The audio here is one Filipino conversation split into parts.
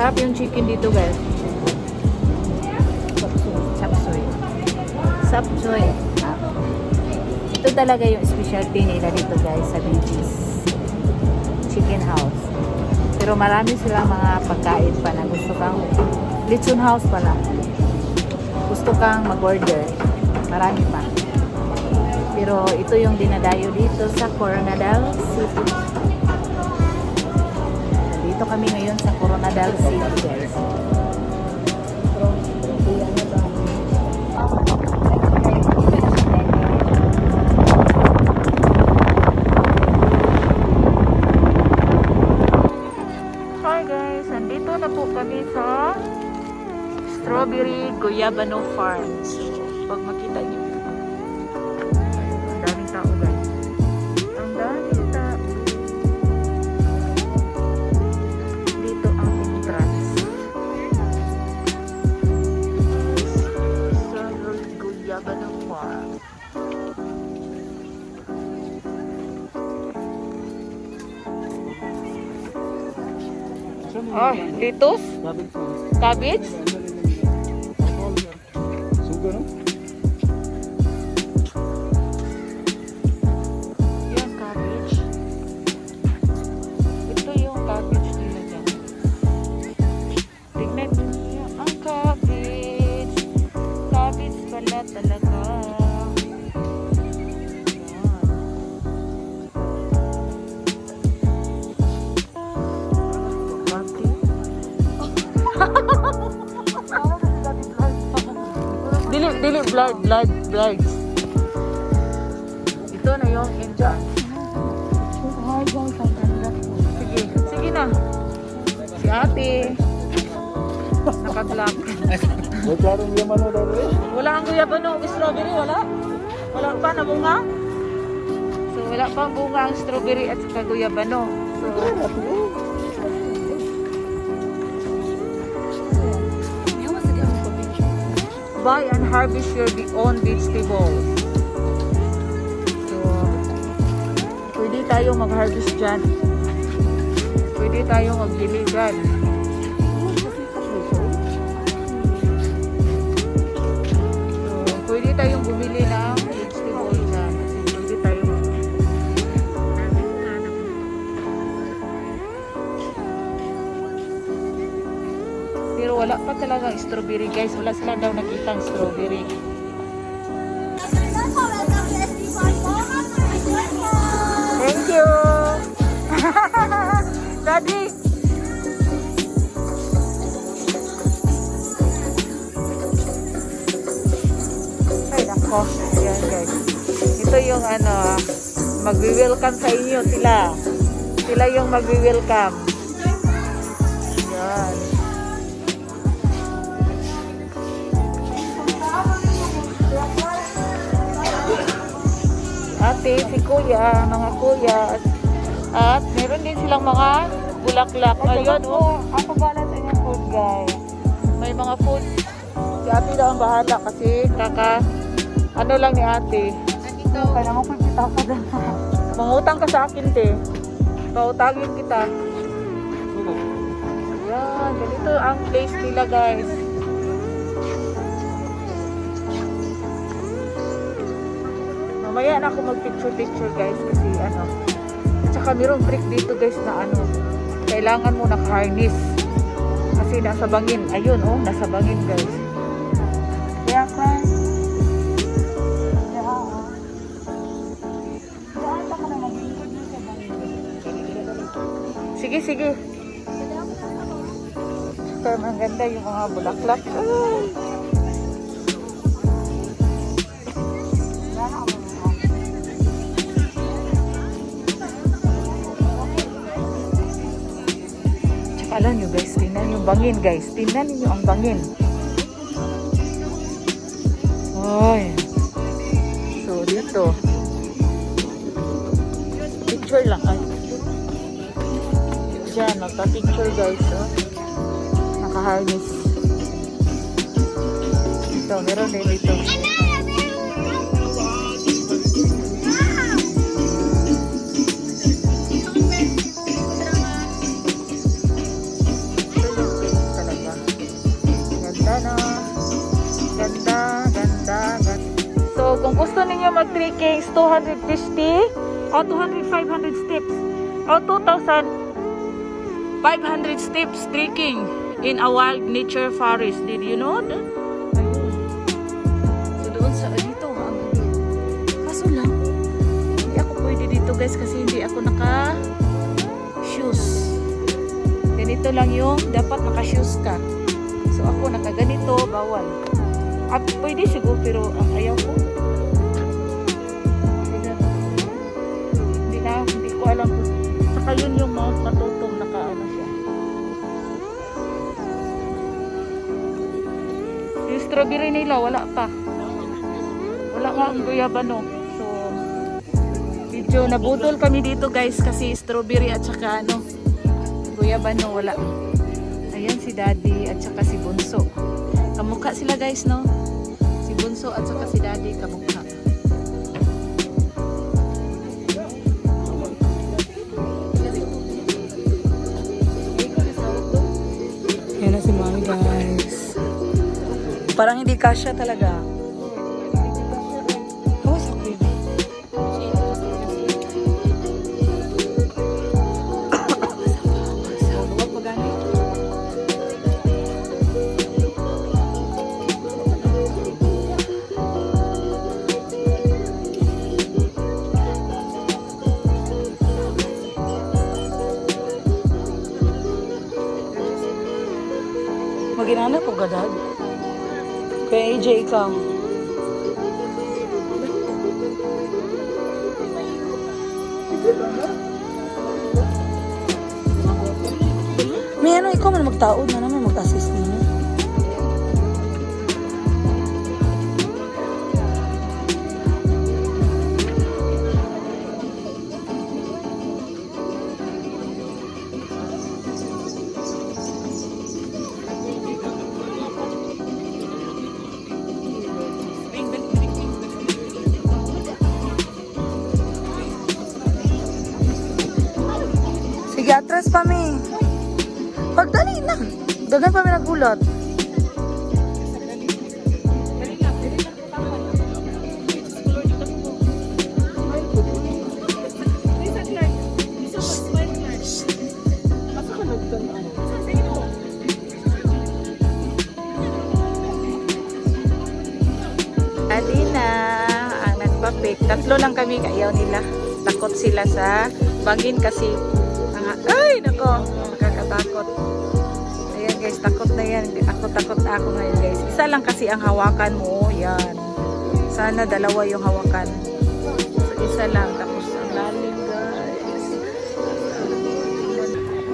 Sarap yung chicken dito, guys. Sapsoy. Sapsoy. Ito talaga yung specialty nila dito, guys, sa Benji's Chicken House. Pero marami silang mga pagkain pa na gusto kang Lechon House pala. Gusto kang mag-order. Marami pa. Pero ito yung dinadayo dito sa Coronadal City. Dito kami ngayon sa Coronadal City, guys. Hi guys, nandito na po kami sa Strawberry Guyabano Farm. So, pag makita niyo, ang daming tao, guys. Ang daming tao. Dito ang entrance. Strawberry Guyabano Farm. Oh, litos? Cabbage? Sugar, no? Yan, cabbage. Ito yung cabbage nila dyan. Tignan niyo ang cabbage. Cabbage pala talaga. Dili blood. Ito na yung India. Sige na. Si ate. Naka-black. Magkarong yaman mo daw eh. Wala ang guyabano, strawberry, wala? Wala pa na bunga? So wala pa ang bunga ang strawberry at saka guyabano. So, buy and harvest your own vegetables. So, pwede tayo mag-harvest dyan. Pwede tayo magbili dyan. So, pwede tayong bumili ng vegetables dyan. Kasi pwede tayo pero wala pa talaga strawberry, guys. Wala sila daw nakitang strawberry. Thank you. Daddy. Ay, nako. Ayan, guys. Ito yung magwi-welcome sa inyo sila. Sila yung magwi-welcome. Ayan. Ate, si kuya, mga kuya, at meron din silang mga bulaklak. Ayun, oh. Ako bahala sa inyong food, guys. May mga food. Si ate daw ang bahala kasi ano lang ni ate. Kaya naman kung kita ka doon. Mangutang ka sa akin, te. Pautagin kita. Yan, ganito ang place nila, guys. Mamaya na ako mag-picture guys kasi at saka mayroong trick dito guys na kailangan mo naka-harness kasi nasa bangin. Ayun, oh, nasa bangin guys. Kaya guys, sige. Saka maganda yung mga bulaklak. Alam nyo guys, tingnan yung bangin guys. Tingnan niyo ang bangin. Ay. So dito. Picture lang. Ay. Diyan, nagpa-picture guys. Oh. Naka-harness. Ito, meron din dito. mag-trekking, 250 o 500 steps o 2,500 steps trekking in a wild nature forest. Did you know that? Ayun. So doon sa dito ang kaso lang hindi ako pwede dito guys kasi hindi ako naka shoes. Ganito lang yung dapat naka shoes ka. So ako nakaganito, bawal. At pwede siguro pero ang ayaw ko. Hindi ko alam kung saka yun yung Mount Matutong nakaano siya. Yung strawberry nila wala pa. Wala nga ang guyabano. So medyo nabudol kami dito guys kasi strawberry at saka ano guyabano wala. Ayan si Daddy at saka si Bunso. Kamukha sila guys no. Si Bunso at saka si Daddy kamukha. Yan na si Mami guys. Parang hindi kasya talaga. Hawas ako yun. Maginana po gadad. Kaya AJ ikaw. May ano, ikaw man magtaod na naman mag-assist niyo. Sige, atras pa mi. Pagdali na. Dagan pa mi nagulat. Adina ang nagpapik. Tatlo lang kami, ayaw nila. Takot sila sa bangin kasi ay nako, nakakatakot. Ayan guys, takot na yan. Takot na ako ngayon guys. Isa lang kasi ang hawakan mo. Yan. Sana dalawa yung hawakan. So isa lang. Tapos ang lalim guys.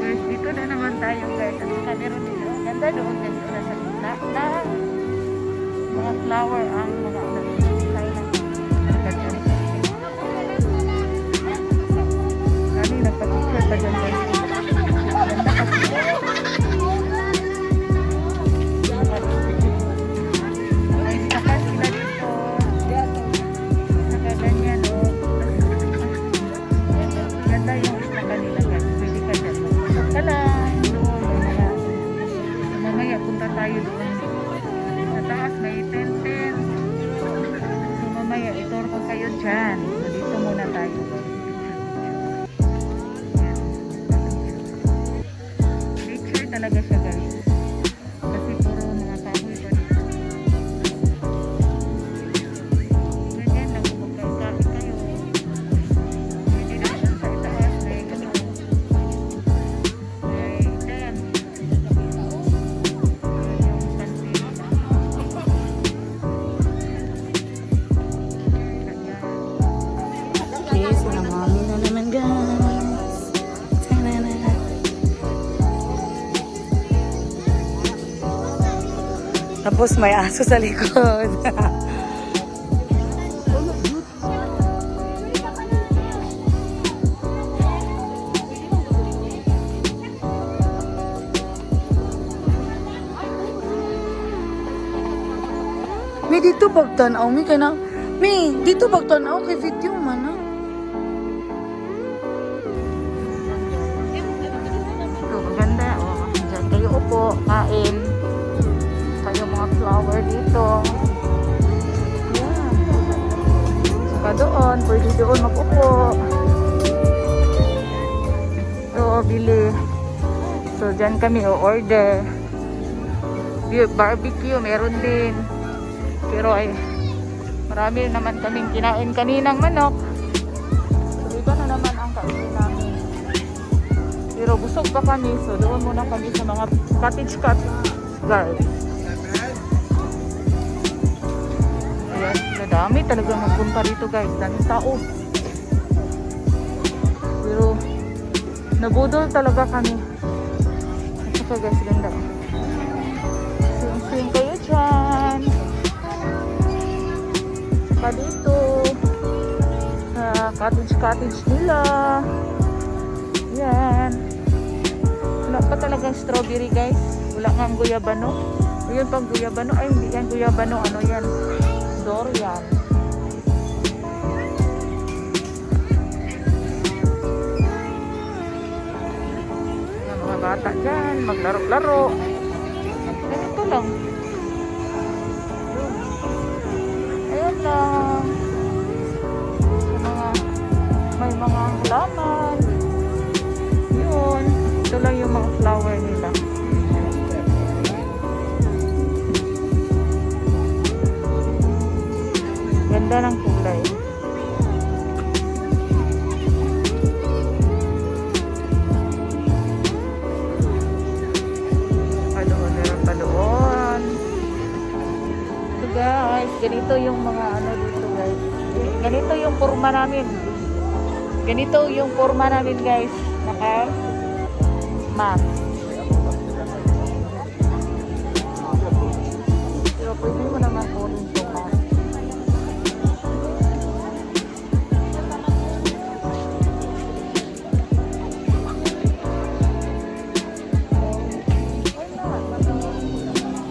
Guys, dito na naman tayo guys. Ang meron dito. Ganda doon guys. Nasa gitna na mga flower ang mga nagpa-picture pa dyan guys. Ganda kasi. May saka sila dito. Saka ganyan o. Ganda yung saka nila guys. Pwede ka dyan. Saka lang. Doon. Mamaya punta tayo doon. Sa taas may tent. So mamaya itor ko kayo dyan. So dito muna tayo. Talaga siya guys kasi puro mga kahoy pa dito. Ganyan lang kung magkakain kayo pwede na siya sa itaas may ano may tent yung kantin okay, sila mami na naman guys. Tapos may aso sa likod. May dito pagtanaw, may kana. May dito pagtanaw kay video man ha. Ito maganda oh. Diyan kayo upo, kain. Yung mga flower dito. Yan. So doon. Pwede doon mag-upo. So, bili. So, dyan kami o-order. Barbecue, meron din. Pero ay, marami naman kaming kinain kaninang manok. So, iba na naman ang kainin namin. Pero busog pa kami. So, doon muna kami sa mga cottage guys. Ayan, nadami talaga magpunta rito guys. Daming tao. Pero, nabudol talaga kami. At saka guys, ganda. Sing-sing kayo dyan. Saka dito. Sa cottage nila. Yan. Wala pa talagang strawberry guys. Wala nga ang guyabano. Ayun pang guyabano. Ay, hindi yan guyabano. Ano yan? Dorian. Yan, mga bata dyan. Maglaro-laro. Ganito lang. Ayan lang. May mga halaman. Yun. Ito lang yung mga flower nila. Ganda ng kulay. Padoon, meron pa doon. So guys, ganito yung mga ano dito guys. Ganito yung forma namin. Ganito yung forma namin guys. Naka-mat. Pero pwede mo naman kunin ito mat.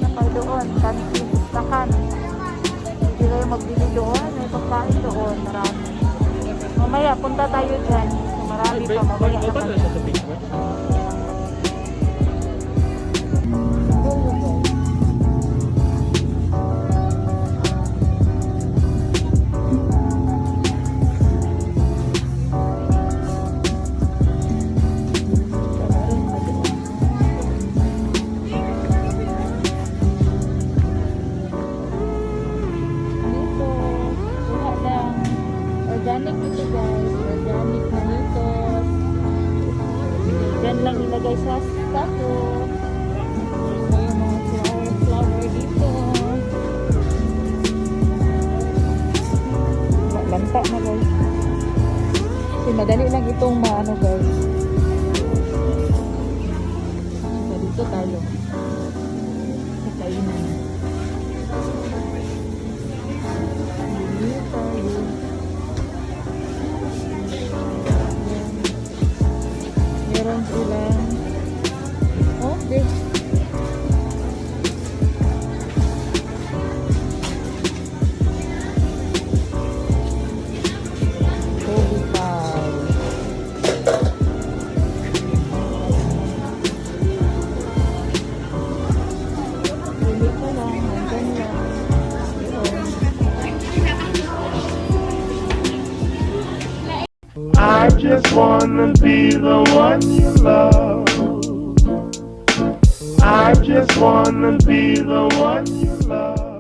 Nakay doon. Kantin. Takan. Hindi kayo magbili doon. May pagkain doon. Marami. Mamaya, punta tayo dyan. Marami pa. Mamaya na kami. Organic ito guys, organic manitos. Diyan lang ilagay sa tato. May mga flower dito. Lanta na guys. Kasi madali lang itong maano guys. So, dito tayo. Sa kainan. Dito tayo. Meron silang okay. Holy cow. Hindi ko lang, nandyan lang. I just wanna be the one you love. I just wanna be the one you love.